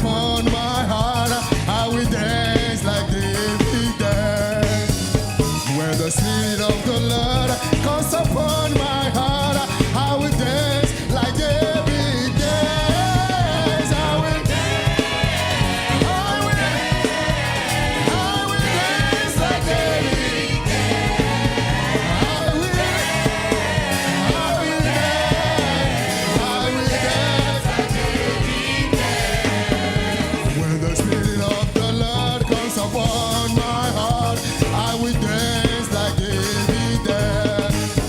upon my heart, I will dance like David danced. When the Spirit of the Lord comes upon my heart, I will dance like David danced. I will dance, I will dance like David danced. I will dance like David danced. When the Spirit of the Lord comes upon my heart, I will dance like David danced.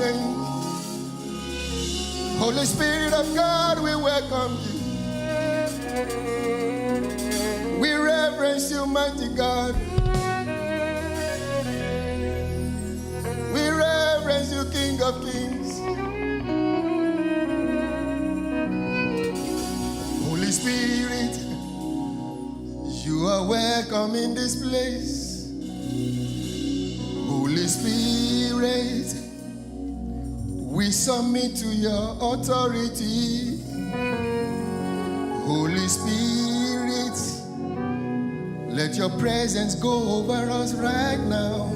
place. Holy Spirit of God, we welcome you. We reverence you, mighty God. We reverence you, King of Kings. Holy Spirit, you are welcome in this place. Holy Spirit, we submit to your authority. Holy Spirit, let your presence go over us right now.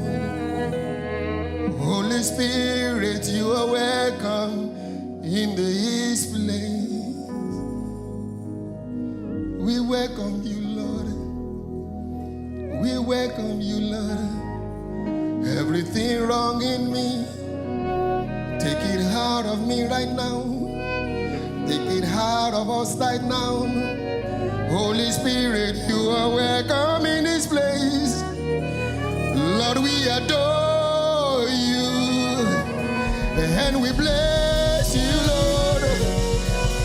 Holy Spirit, you are welcome in this place. We welcome you, Lord. We welcome you, Lord. Everything wrong in me, take it out of me right now. Take it out of us right now. Holy Spirit, you are welcome in this place. Lord, we adore you and we bless you, Lord.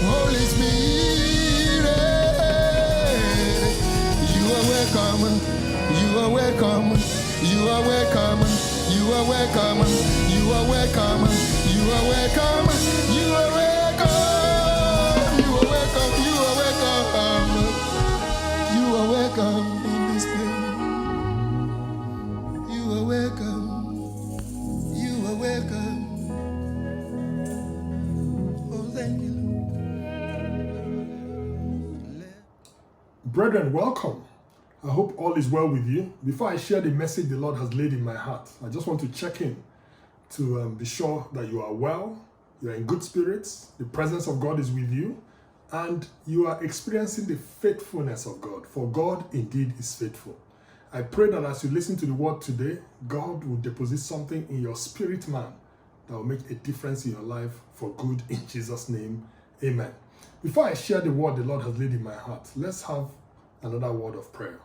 Holy Spirit, you are welcome. You are welcome. You are welcome. You are welcome. You are welcome. You are welcome. You are welcome. You are welcome. You are welcome. You are welcome in this place. You are welcome. You are welcome. Oh, thank you, Lord. Brethren, welcome. I hope all is well with you. Before I share the message the Lord has laid in my heart, I just want to check in to be sure that you are well, you are in good spirits, the presence of God is with you, and you are experiencing the faithfulness of God, for God indeed is faithful. I pray that as you listen to the word today, God will deposit something in your spirit man that will make a difference in your life for good in Jesus' name. Amen. Before I share the word the Lord has laid in my heart, let's have another word of prayer.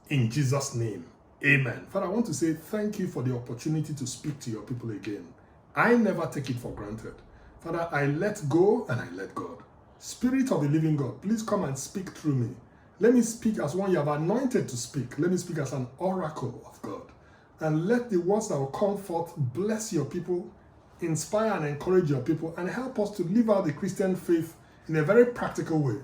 In Jesus' name, amen. Father, I want to say thank you for the opportunity to speak to your people again. I never take it for granted. Father, I let go and I let God. Spirit of the living God, please come and speak through me. Let me speak as one you have anointed to speak. Let me speak as an oracle of God. And let the words that will come forth bless your people, inspire and encourage your people, and help us to live out the Christian faith in a very practical way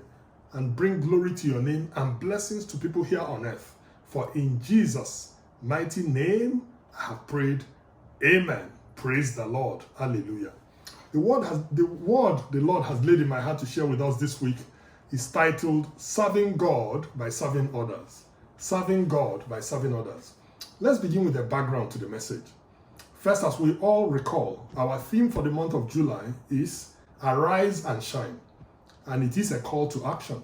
and bring glory to your name and blessings to people here on earth. For in Jesus' mighty name I have prayed. Amen. Praise the Lord. Hallelujah. The word the Lord has laid in my heart to share with us this week is titled Serving God by Serving Others. Serving God by Serving Others. Let's begin with a background to the message. First, as we all recall, our theme for the month of July is Arise and Shine. And it is a call to action.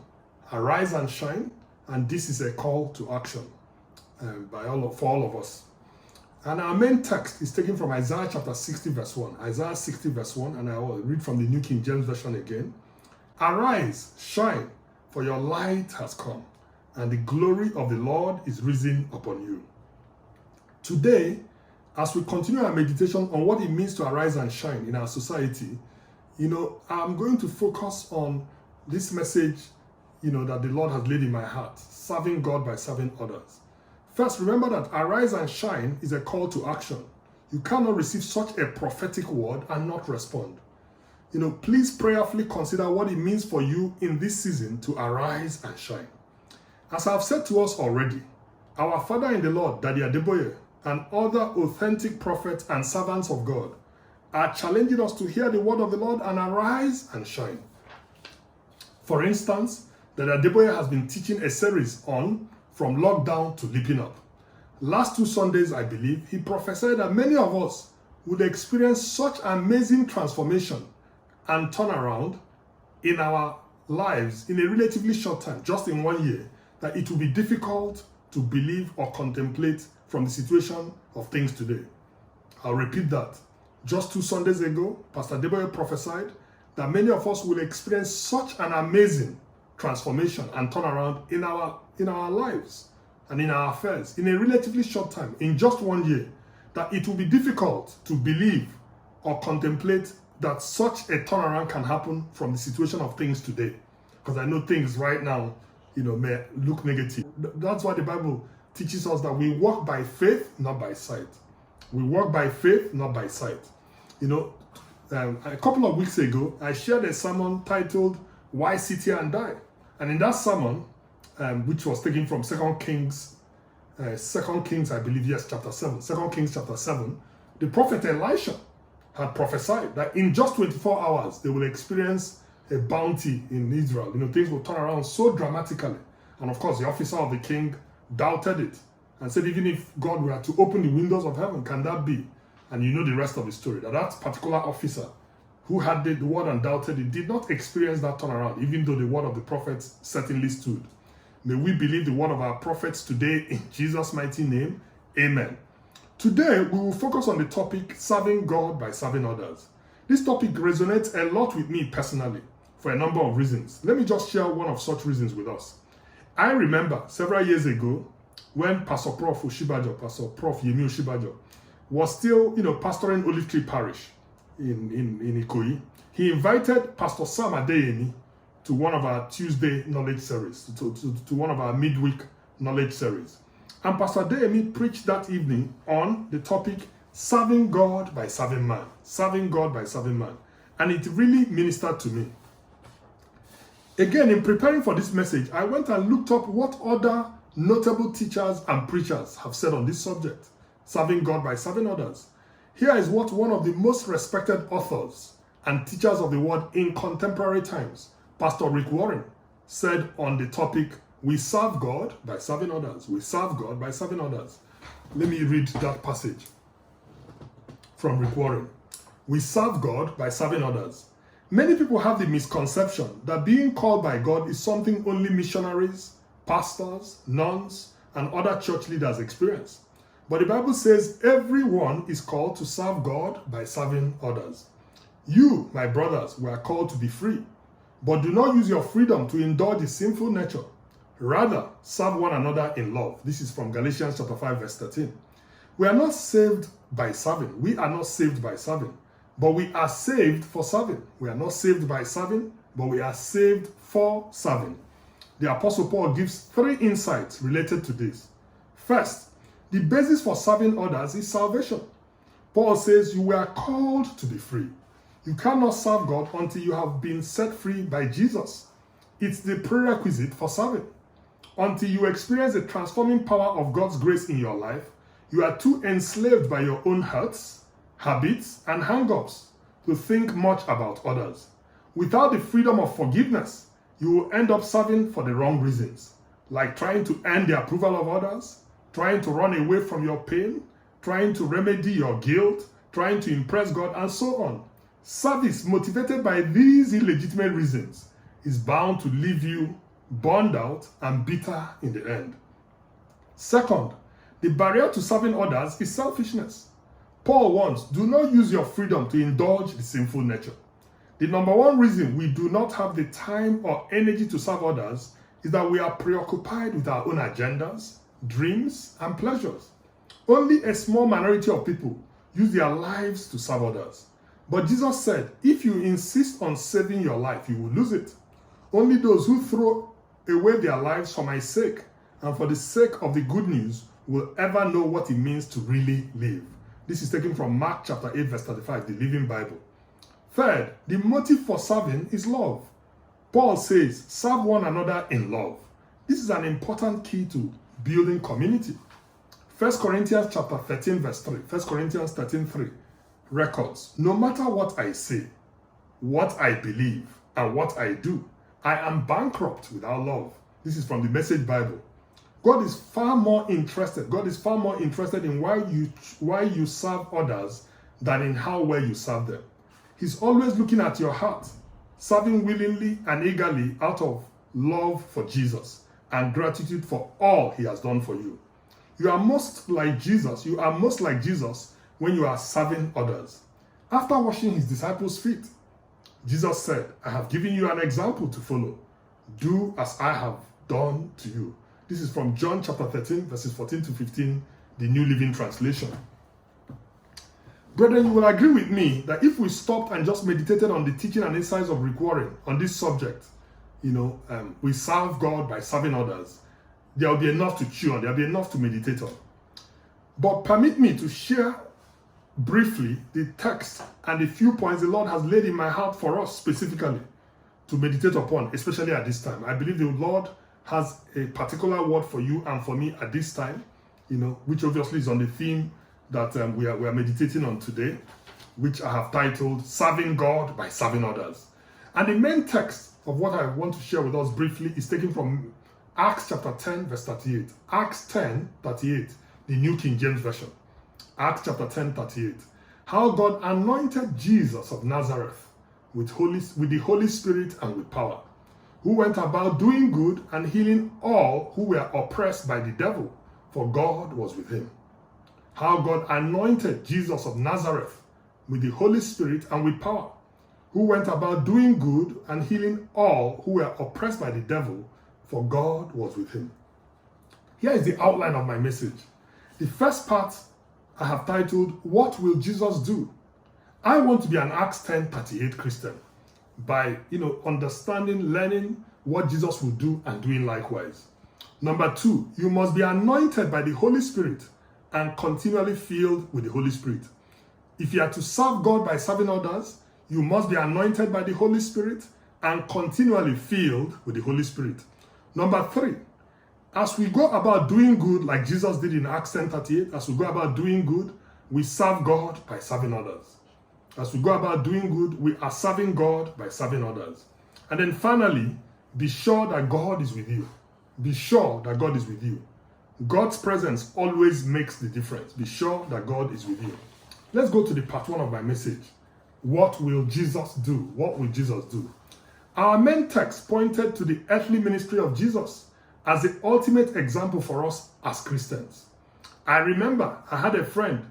Arise and shine, and this is a call to action for all of us. And our main text is taken from Isaiah chapter 60 verse 1. Isaiah 60 verse 1, and I will read from the New King James Version again. Arise, shine, for your light has come, and the glory of the Lord is risen upon you. Today, as we continue our meditation on what it means to arise and shine in our society, I'm going to focus on this message, that the Lord has laid in my heart, serving God by serving others. First, remember that arise and shine is a call to action. You cannot receive such a prophetic word and not respond. Please prayerfully consider what it means for you in this season to arise and shine. As I have said to us already, our Father in the Lord, Daddy Adeboye, and other authentic prophets and servants of God are challenging us to hear the word of the Lord and arise and shine. For instance, Daddy Adeboye has been teaching a series on From Lockdown to Leaping Up. Last 2 Sundays, I believe, he prophesied that many of us would experience such amazing transformation and turnaround in our lives in a relatively short time, just in 1 year, that it will be difficult to believe or contemplate from the situation of things today. I'll repeat that. Just 2 Sundays ago, Pastor Adeboye prophesied that many of us will experience such an amazing transformation and turnaround in our lives and in our affairs in a relatively short time, in just 1 year, that it will be difficult to believe or contemplate that such a turnaround can happen from the situation of things today. Because I know things right now, may look negative. That's why the Bible teaches us that we walk by faith, not by sight. We walk by faith, not by sight. A couple of weeks ago, I shared a sermon titled, Why Sit Here and Die? And in that sermon, which was taken from 2 Kings, I believe, yes, chapter 7, 2 Kings chapter 7, the prophet Elisha had prophesied that in just 24 hours, they will experience a bounty in Israel. Things will turn around so dramatically. And of course, the officer of the king doubted it and said, even if God were to open the windows of heaven, can that be? And you know the rest of the story, that particular officer who had the word and doubted it did not experience that turnaround, even though the word of the prophets certainly stood. May we believe the word of our prophets today in Jesus' mighty name. Amen. Today, we will focus on the topic, serving God by serving others. This topic resonates a lot with me personally for a number of reasons. Let me just share one of such reasons with us. I remember several years ago when Pastor Prof. Yemi Oshibajo, was still, pastoring Olive Tree Parish in Ikoyi. He invited Pastor Sam Adeyemi to one of our Tuesday knowledge series, to one of our midweek knowledge series. And Pastor Adeyemi preached that evening on the topic, serving God by serving man. Serving God by serving man. And it really ministered to me. Again, in preparing for this message, I went and looked up what other notable teachers and preachers have said on this subject, serving God by serving others. Here is what one of the most respected authors and teachers of the word in contemporary times, Pastor Rick Warren, said on the topic, we serve God by serving others. We serve God by serving others. Let me read that passage from Rick Warren. We serve God by serving others. Many people have the misconception that being called by God is something only missionaries, pastors, nuns, and other church leaders experience. But the Bible says everyone is called to serve God by serving others. You, my brothers, were called to be free, but do not use your freedom to indulge in sinful nature. Rather, serve one another in love. This is from Galatians chapter 5, verse 13. We are not saved by serving. We are not saved by serving, but we are saved for serving. We are not saved by serving, but we are saved for serving. The Apostle Paul gives 3 insights related to this. First, the basis for serving others is salvation. Paul says you were called to be free. You cannot serve God until you have been set free by Jesus. It's the prerequisite for serving. Until you experience the transforming power of God's grace in your life, you are too enslaved by your own hurts, habits, and hang-ups to think much about others. Without the freedom of forgiveness, you will end up serving for the wrong reasons, like trying to earn the approval of others, trying to run away from your pain, trying to remedy your guilt, trying to impress God, and so on. Service motivated by these illegitimate reasons is bound to leave you burned out and bitter in the end. Second, the barrier to serving others is selfishness. Paul warns, do not use your freedom to indulge the sinful nature. The number one reason we do not have the time or energy to serve others is that we are preoccupied with our own agendas, dreams, and pleasures. Only a small minority of people use their lives to serve others. But Jesus said, if you insist on saving your life, you will lose it. Only those who throw away their lives for my sake and for the sake of the good news will ever know what it means to really live. This is taken from Mark chapter 8, verse 35, the Living Bible. Third, the motive for serving is love. Paul says, serve one another in love. This is an important key to building community. 1 Corinthians chapter 13, verse 3. 1 Corinthians 13, 3 records, no matter what I say, what I believe, and what I do, I am bankrupt without love. This is from the Message Bible. God is far more interested in why you serve others than in how well you serve them. He's always looking at your heart, serving willingly and eagerly out of love for Jesus and gratitude for all he has done for you. You are most like Jesus when you are serving others. After washing his disciples' feet, Jesus said, I have given you an example to follow. Do as I have done to you. This is from John chapter 13, verses 14 to 15, the New Living Translation. Brethren, you will agree with me that if we stopped and just meditated on the teaching and insights of Rick Warren on this subject, we serve God by serving others, there will be enough to chew on, there will be enough to meditate on. But permit me to share briefly the text and the few points the Lord has laid in my heart for us specifically to meditate upon, especially at this time. I believe the Lord has a particular word for you and for me at this time, which obviously is on the theme that we are meditating on today, which I have titled Serving God by Serving Others. And the main text of what I want to share with us briefly is taken from Acts chapter 10, verse 38. Acts 10, 38, the New King James Version. Acts chapter 10, 38. How God anointed Jesus of Nazareth with the Holy Spirit and with power, who went about doing good and healing all who were oppressed by the devil, for God was with him. How God anointed Jesus of Nazareth with the Holy Spirit and with power, who went about doing good and healing all who were oppressed by the devil, for God was with him. Here is the outline of my message. The first part I have titled, What Will Jesus Do? I want to be an Acts 10:38 Christian by, understanding, learning what Jesus will do and doing likewise. Number 2, you must be anointed by the Holy Spirit and continually filled with the Holy Spirit. If you are to serve God by serving others, you must be anointed by the Holy Spirit and continually filled with the Holy Spirit. Number 3, as we go about doing good like Jesus did in Acts 10:38, as we go about doing good, we serve God by serving others. As we go about doing good, we are serving God by serving others. And then finally, be sure that God is with you. Be sure that God is with you. God's presence always makes the difference. Be sure that God is with you. Let's go to the part 1 of my message. What will Jesus do? What will Jesus do? Our main text pointed to the earthly ministry of Jesus as the ultimate example for us as Christians. I remember I had a friend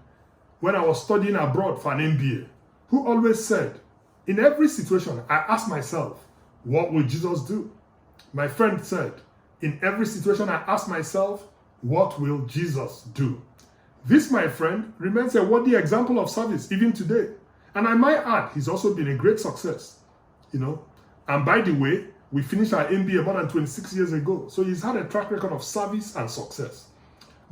when I was studying abroad for an MBA who always said, in every situation, I ask myself, what will Jesus do? My friend said, in every situation, I ask myself, what will Jesus do? This, my friend, remains a worthy example of service even today. And I might add, he's also been a great success, And by the way, we finished our MBA more than 26 years ago. So he's had a track record of service and success.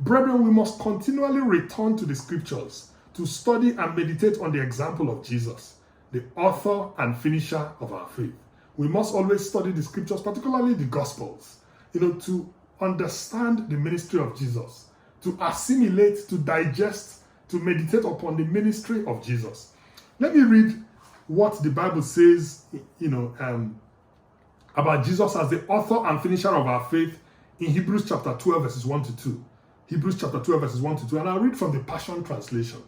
Brethren, we must continually return to the scriptures to study and meditate on the example of Jesus, the author and finisher of our faith. We must always study the scriptures, particularly the Gospels, to understand the ministry of Jesus, to assimilate, to digest, to meditate upon the ministry of Jesus. Let me read what the Bible says, about Jesus as the author and finisher of our faith in Hebrews chapter 12, verses 1 to 2. Hebrews chapter 12, verses 1 to 2. And I'll read from the Passion Translation.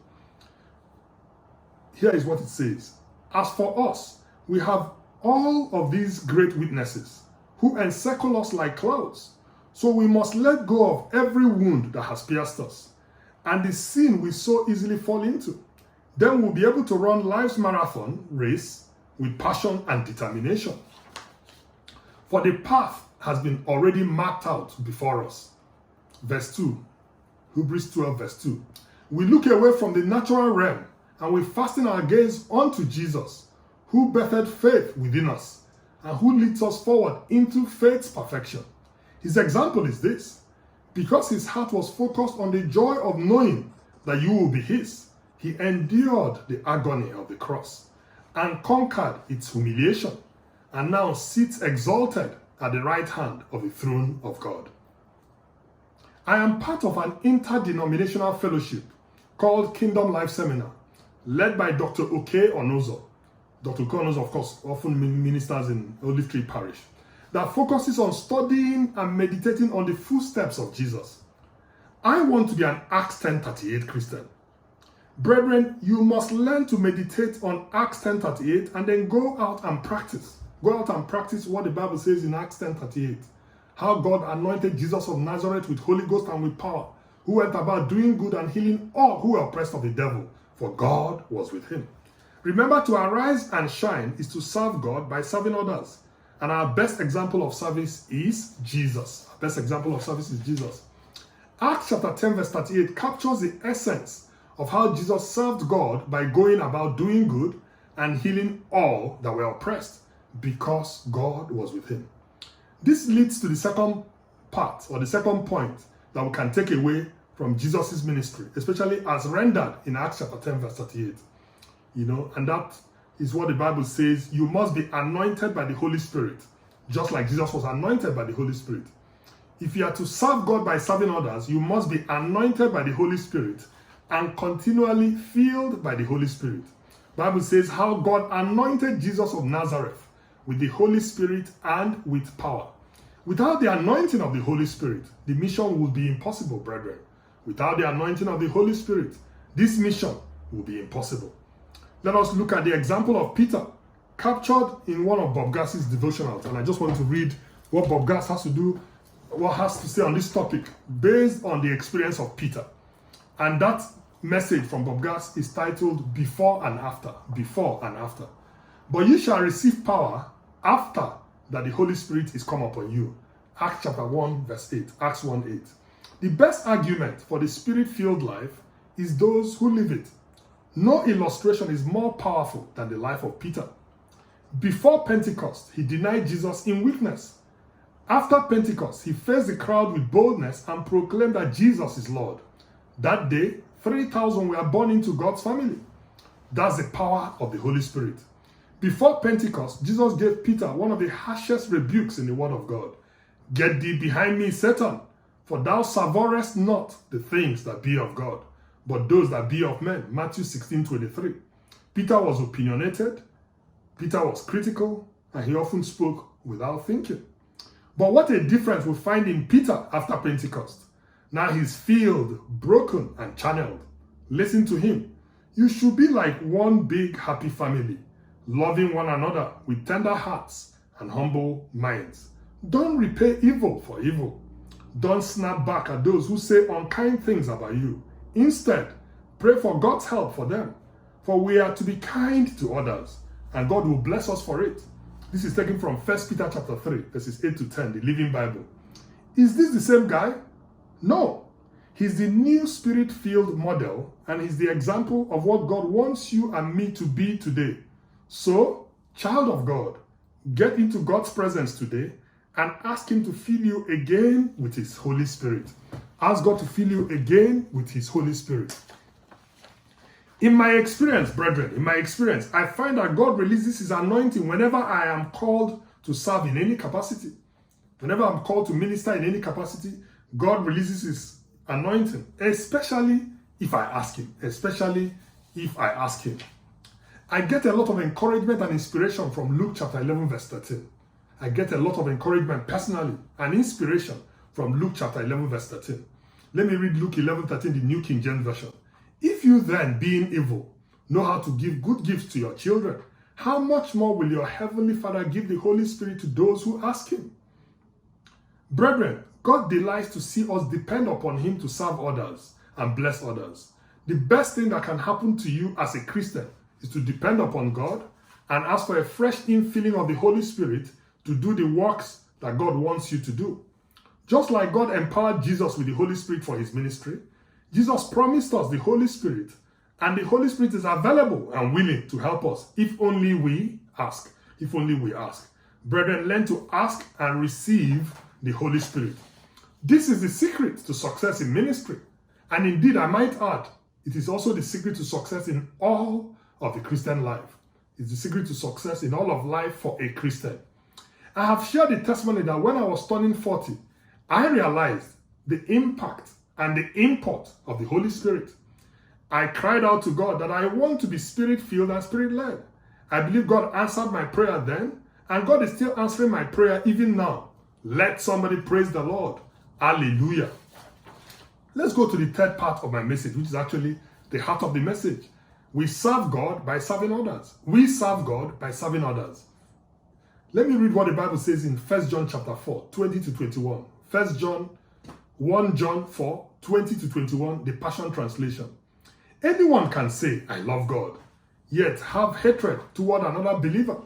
Here is what it says. As for us, we have all of these great witnesses who encircle us like clouds. So we must let go of every wound that has pierced us and the sin we so easily fall into. Then we'll be able to run life's marathon race with passion and determination. For the path has been already marked out before us. Verse 2, Hebrews 12, verse 2. We look away from the natural realm and we fasten our gaze onto Jesus, who birthed faith within us and who leads us forward into faith's perfection. His example is this: because his heart was focused on the joy of knowing that you will be his, he endured the agony of the cross and conquered its humiliation, and now sits exalted at the right hand of the throne of God. I am part of an interdenominational fellowship called Kingdom Life Seminar, led by Dr. Oke Onozo. Dr. Oke Onozo, of course, often ministers in Olive Tree Parish, that focuses on studying and meditating on the footsteps of Jesus. I want to be an Acts 10:38 Christian. Brethren, you must learn to meditate on Acts 10:38 and then go out and practice. Go out and practice what the Bible says in Acts 10:38. How God anointed Jesus of Nazareth with Holy Ghost and with power, who went about doing good and healing all who were oppressed of the devil, for God was with him. Remember, to arise and shine is to serve God by serving others. And our best example of service is Jesus. Our best example of service is Jesus. Acts chapter 10 verse 38 captures the essence of how Jesus served God by going about doing good and healing all that were oppressed because God was with him. This leads to the second part, or the second point, that we can take away from Jesus' ministry, especially as rendered in Acts chapter 10 verse 38. And that is what the Bible says: you must be anointed by the Holy Spirit, just like Jesus was anointed by the Holy Spirit. If you are to serve God by serving others, you must be anointed by the Holy Spirit and continually filled by the Holy Spirit. The Bible says how God anointed Jesus of Nazareth with the Holy Spirit and with power. Without the anointing of the Holy Spirit, the mission would be impossible, brethren. Without the anointing of the Holy Spirit, this mission will be impossible. Let us look at the example of Peter, captured in one of Bob Gass's devotionals. And I just want to read what Bob Gass has to say on this topic based on the experience of Peter. And that message from Bob Gass is titled Before and After. Before and After. But you shall receive power after that the Holy Spirit is come upon you. Acts chapter 1 verse 8. Acts 1:8. The best argument for the Spirit-filled life is those who live it. No illustration is more powerful than the life of Peter. Before Pentecost, he denied Jesus in weakness. After Pentecost, he faced the crowd with boldness and proclaimed that Jesus is Lord. That day, 3,000 were born into God's family. That's the power of the Holy Spirit. Before Pentecost, Jesus gave Peter one of the harshest rebukes in the Word of God. Get thee behind me, Satan, for thou savourest not the things that be of God, but those that be of men. Matthew 16:23. Peter was opinionated, Peter was critical, and he often spoke without thinking. But what a difference we find in Peter after Pentecost. Now he's filled, broken, and channeled. Listen to him. You should be like one big happy family, loving one another with tender hearts and humble minds. Don't repay evil for evil. Don't snap back at those who say unkind things about you. Instead, pray for God's help for them. For we are to be kind to others, and God will bless us for it. This is taken from 1 Peter chapter 3, verses 8 to 10, the Living Bible. Is this the same guy? No. He's the new Spirit-filled model, and he's the example of what God wants you and me to be today. So, child of God, get into God's presence today and ask him to fill you again with his Holy Spirit. Ask God to fill you again with his Holy Spirit. In my experience, brethren, I find that God releases his anointing whenever I am called to serve in any capacity. Whenever I'm called to minister in any capacity, God releases his anointing, especially if I ask him. I get a lot of encouragement and inspiration from Luke chapter 11 verse 13. I get a lot of encouragement personally and inspiration from Luke chapter 11 verse 13. Let me read Luke 11:13, the New King James Version. If you then, being evil, know how to give good gifts to your children, how much more will your heavenly Father give the Holy Spirit to those who ask him? Brethren, God delights to see us depend upon him to serve others and bless others. The best thing that can happen to you as a Christian is to depend upon God and ask for a fresh infilling of the Holy Spirit to do the works that God wants you to do. Just like God empowered Jesus with the Holy Spirit for his ministry, Jesus promised us the Holy Spirit, and the Holy Spirit is available and willing to help us if only we ask. Brethren, learn to ask and receive the Holy Spirit. This is the secret to success in ministry. And indeed, I might add, it is also the secret to success in all of the Christian life. It's the secret to success in all of life for a Christian. I have shared the testimony that when I was turning 40, I realized the impact and the import of the Holy Spirit. I cried out to God that I want to be Spirit-filled and Spirit-led. I believe God answered my prayer then, and God is still answering my prayer even now. Let somebody praise the Lord. Hallelujah. Let's go to the third part of my message, which is actually the heart of the message. We serve God by serving others. We serve God by serving others. Let me read what the Bible says in 1 John chapter 4, 20 to 21. 1 John 4, 20 to 21, the Passion Translation. Anyone can say, I love God, yet have hatred toward another believer.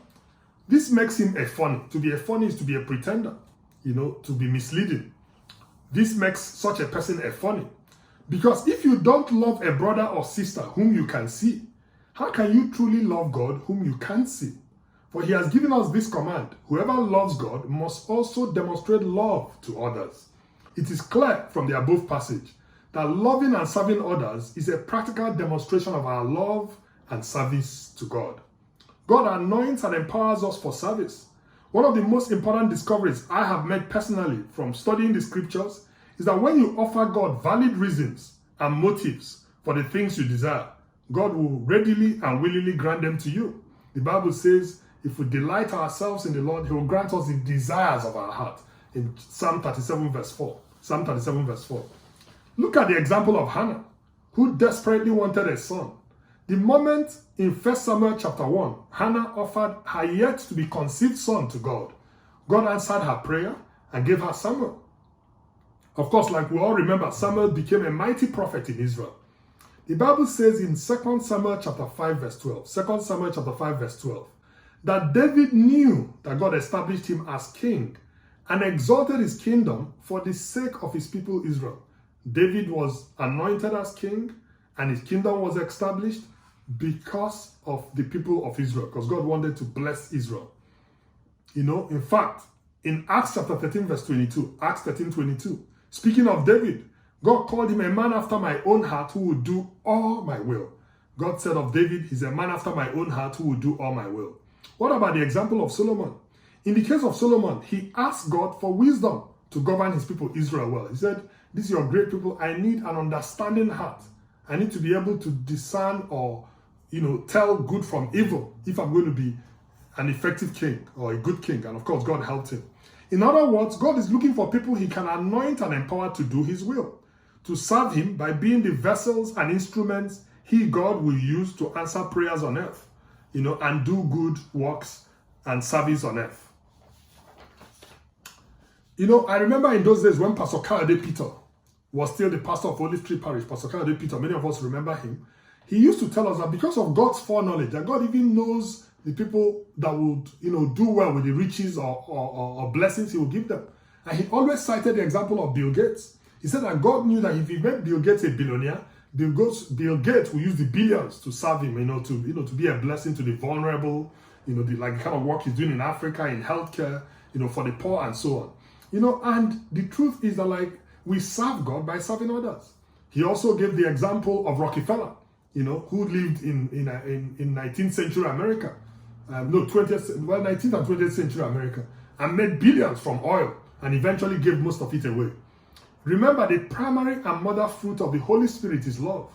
This makes him a phony. To be a phony is to be a pretender, to be misleading. This makes such a person a phony. Because if you don't love a brother or sister whom you can see, how can you truly love God whom you can't see? For he has given us this command: whoever loves God must also demonstrate love to others. It is clear from the above passage that loving and serving others is a practical demonstration of our love and service to God. God anoints and empowers us for service. One of the most important discoveries I have made personally from studying the scriptures is that when you offer God valid reasons and motives for the things you desire, God will readily and willingly grant them to you. The Bible says, if we delight ourselves in the Lord, he will grant us the desires of our heart. In Psalm 37 verse 4. Psalm 37 verse 4. Look at the example of Hannah, who desperately wanted a son. The moment in 1 Samuel chapter 1, Hannah offered her yet to be conceived son to God. God answered her prayer and gave her Samuel. Of course, like we all remember, Samuel became a mighty prophet in Israel. The Bible says in 2 Samuel chapter 5 verse 12, 2 Samuel chapter 5 verse 12, that David knew that God established him as king and exalted his kingdom for the sake of his people Israel. David was anointed as king and his kingdom was established because of the people of Israel, because God wanted to bless Israel. You know, in fact, in Acts chapter 13 verse 22, Acts 13:22, speaking of David, God called him a man after my own heart who would do all my will. God said of David, he's a man after my own heart who would do all my will. What about the example of Solomon? In the case of Solomon, he asked God for wisdom to govern his people Israel well. He said, "This is your great people. I need an understanding heart. I need to be able to discern or, tell good from evil if I'm going to be an effective king or a good king." And of course, God helped him. In other words, God is looking for people he can anoint and empower to do his will, to serve him by being the vessels and instruments he, God, will use to answer prayers on earth, and do good works and service on earth. I remember in those days when Pastor Kayode Peter was still the pastor of Olive Tree Parish. Pastor Kayode Peter, many of us remember him. He used to tell us that because of God's foreknowledge, that God even knows the people that would, do well with the riches or blessings he will give them. And he always cited the example of Bill Gates. He said that God knew that if he made Bill Gates a billionaire, Bill Gates will use the billions to serve him, to be a blessing to the vulnerable, the kind of work he's doing in Africa, in healthcare, for the poor and so on. And the truth is that we serve God by serving others. He also gave the example of Rockefeller, who lived in 19th century America, 19th and 20th century America, and made billions from oil and eventually gave most of it away. Remember, the primary and mother fruit of the Holy Spirit is love.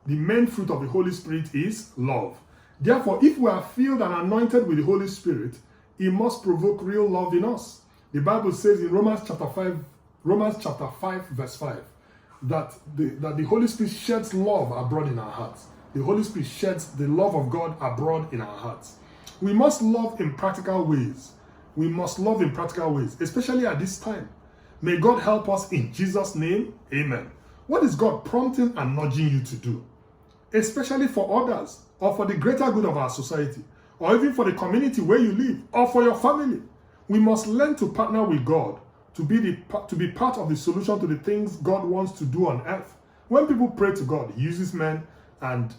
The main fruit of the Holy Spirit is love. Therefore, if we are filled and anointed with the Holy Spirit, it must provoke real love in us. The Bible says in Romans chapter 5 verse 5, that the Holy Spirit sheds love abroad in our hearts. The Holy Spirit sheds the love of God abroad in our hearts. We must love in practical ways. We must love in practical ways, especially at this time. May God help us in Jesus' name. Amen. What is God prompting and nudging you to do? Especially for others, or for the greater good of our society, or even for the community where you live, or for your family. We must learn to partner with God to be part of the solution to the things God wants to do on earth. When people pray to God, he uses men and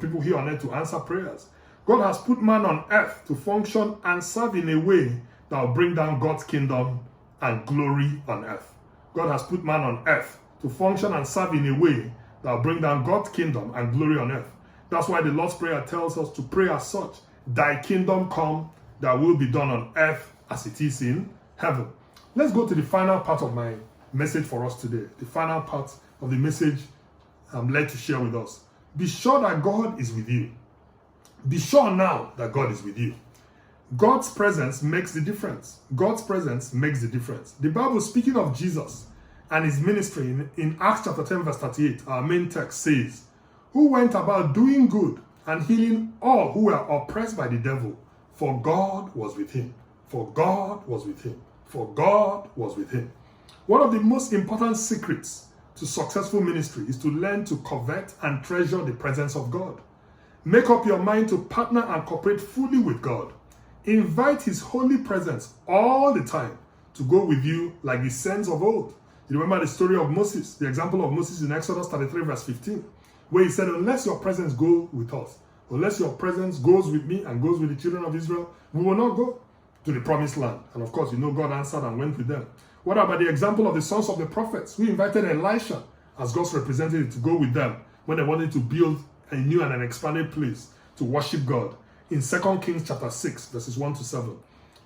people here on earth to answer prayers. God has put man on earth to function and serve in a way that will bring down God's kingdom and glory on earth. God has put man on earth to function and serve in a way that will bring down God's kingdom and glory on earth. That's why the Lord's Prayer tells us to pray as such: "Thy kingdom come, that will be done on earth as it is in heaven." Let's go to the final part of my message for us today. The final part of the message I'm led to share with us. Be sure that God is with you. Be sure now that God is with you. God's presence makes the difference. God's presence makes the difference. The Bible, speaking of Jesus and his ministry in Acts chapter 10 verse 38, our main text says, "Who went about doing good and healing all who were oppressed by the devil, for God was with him." For God was with him. For God was with him. One of the most important secrets to successful ministry is to learn to covet and treasure the presence of God. Make up your mind to partner and cooperate fully with God. Invite his holy presence all the time to go with you like the saints of old. You remember the story of Moses, the example of Moses in Exodus 33 verse 15, where he said, unless your presence go with us, unless your presence goes with me and goes with the children of Israel, we will not go to the promised land. And of course, God answered and went with them. What about the example of the sons of the prophets who invited Elisha as God's representative to go with them when they wanted to build a new and an expanded place to worship God? In 2 Kings chapter 6, verses 1 to 7.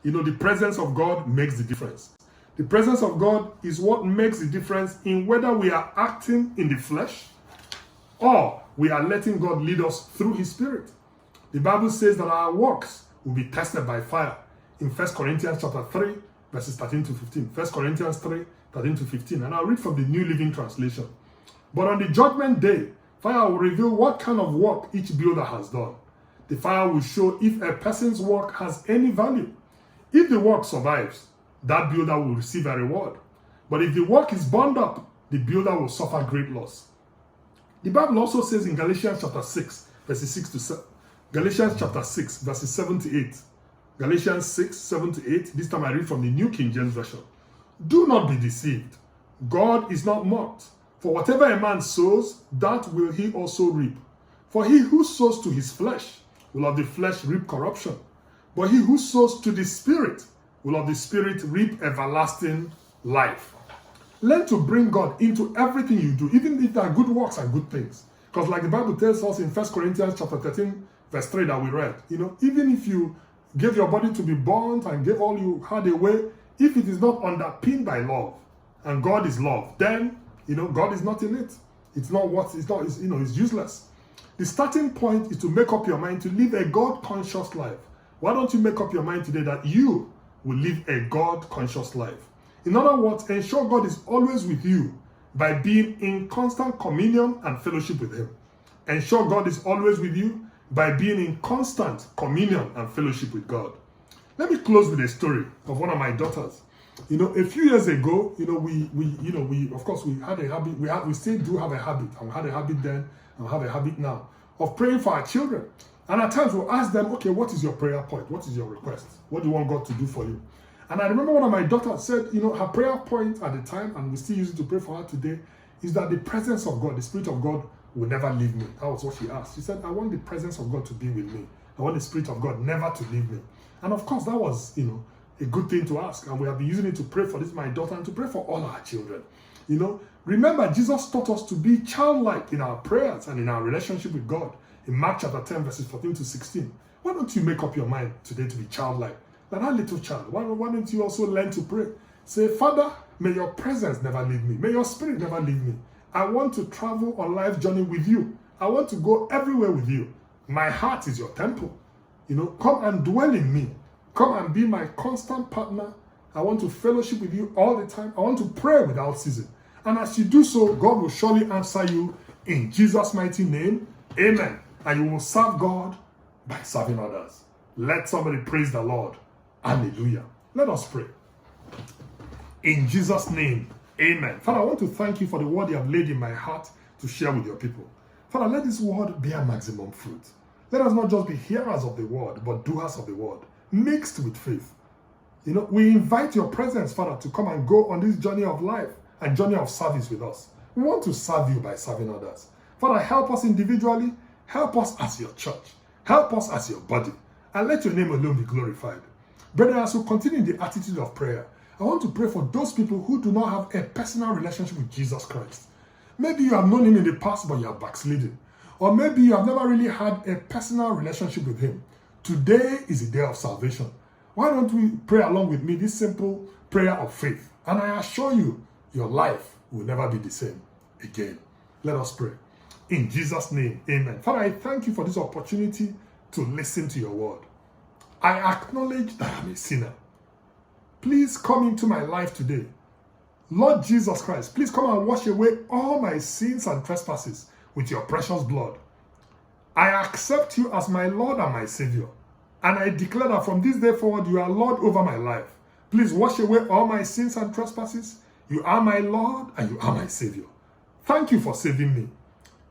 The presence of God makes the difference. The presence of God is what makes the difference in whether we are acting in the flesh or we are letting God lead us through his Spirit. The Bible says that our works will be tested by fire in 1 Corinthians chapter 3, verses 13 to 15. 1 Corinthians 3, 13 to 15. And I'll read from the New Living Translation. But on the judgment day, fire will reveal what kind of work each builder has done. The fire will show if a person's work has any value. If the work survives, that builder will receive a reward. But if the work is burned up, the builder will suffer great loss. The Bible also says in Galatians chapter 6, verses 6 to 7. Galatians chapter 6, verses 7 to 8. Galatians 6, 7 to 8. This time I read from the New King James Version. Do not be deceived. God is not mocked. For whatever a man sows, that will he also reap. For he who sows to his flesh will of the flesh reap corruption. But he who sows to the Spirit will of the Spirit reap everlasting life. Learn to bring God into everything you do, even if there are good works and good things. Because like the Bible tells us in 1 Corinthians chapter 13, verse 3 that we read, even if you gave your body to be burnt and gave all you had away, if it is not underpinned by love, and God is love, then, God is not in it. It's useless. The starting point is to make up your mind to live a God-conscious life. Why don't you make up your mind today that you will live a God-conscious life? In other words, ensure God is always with you by being in constant communion and fellowship with him. Ensure God is always with you by being in constant communion and fellowship with God. Let me close with a story of one of my daughters. A few years ago, we of course we had a habit. We still do have a habit. I had a habit then, and I have a habit now of praying for our children. And at times we'll ask them, okay, what is your prayer point? What is your request? What do you want God to do for you? And I remember one of my daughters said, her prayer point at the time, and we still use it to pray for her today, is that the presence of God, the Spirit of God, will never leave me. That was what she asked. She said, I want the presence of God to be with me. I want the Spirit of God never to leave me. And of course, that was, a good thing to ask. And we have been using it to pray for this, my daughter, and to pray for all our children. Remember, Jesus taught us to be childlike in our prayers and in our relationship with God. In Mark chapter 10, verses 14 to 16. Why don't you make up your mind today to be childlike? Like that little child. Why don't you also learn to pray? Say, Father, may your presence never leave me. May your Spirit never leave me. I want to travel on life's journey with you. I want to go everywhere with you. My heart is your temple. Come and dwell in me. Come and be my constant partner. I want to fellowship with you all the time. I want to pray without ceasing. And as you do so, God will surely answer you in Jesus' mighty name. Amen. And you will serve God by serving others. Let somebody praise the Lord. Hallelujah. Let us pray. In Jesus' name, amen. Father, I want to thank you for the word you have laid in my heart to share with your people. Father, let this word bear maximum fruit. Let us not just be hearers of the word, but doers of the word, mixed with faith. We invite your presence, Father, to come and go on this journey of life and journey of service with us. We want to serve you by serving others. Father, help us individually. Help us as your church. Help us as your body. And let your name alone be glorified. Brethren, as we continue in the attitude of prayer, I want to pray for those people who do not have a personal relationship with Jesus Christ. Maybe you have known him in the past, but you are backsliding. Or maybe you have never really had a personal relationship with him. Today is the day of salvation. Why don't we pray along with me this simple prayer of faith? And I assure you, your life will never be the same again. Let us pray. In Jesus' name, amen. Father, I thank you for this opportunity to listen to your word. I acknowledge that I'm a sinner. Please come into my life today. Lord Jesus Christ, please come and wash away all my sins and trespasses with your precious blood. I accept you as my Lord and my Savior. And I declare that from this day forward, you are Lord over my life. Please wash away all my sins and trespasses. You are my Lord and you are my Savior. Thank you for saving me.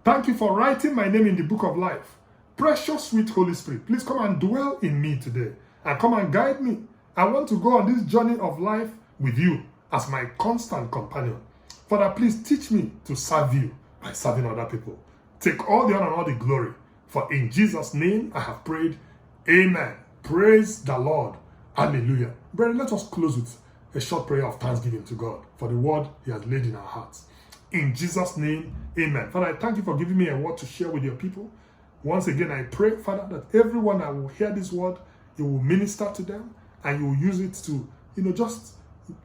Thank you for writing my name in the book of life. Precious sweet Holy Spirit, please come and dwell in me today and come and guide me. I want to go on this journey of life with you as my constant companion. Father, please teach me to serve you by serving other people. Take all the honor and all the glory. For in Jesus' name I have prayed. Amen. Praise the Lord. Hallelujah. Brethren, let us close with a short prayer of thanksgiving to God for the word he has laid in our hearts. In Jesus' name, amen. Father, I thank you for giving me a word to share with your people. Once again, I pray, Father, that everyone that will hear this word, you will minister to them and you will use it to, just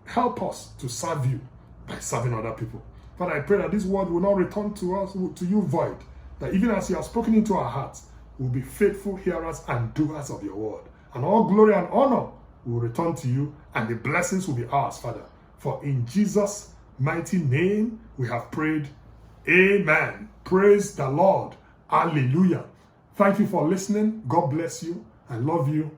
help us to serve you by serving other people. Father, I pray that this word will not return to us, to you void, that even as you have spoken into our hearts, we'll be faithful hearers and doers of your word. And all glory and honor will return to you, and the blessings will be ours, Father. For in Jesus' mighty name we have prayed. Amen. Praise the Lord. Hallelujah. Thank you for listening. God bless you. I love you.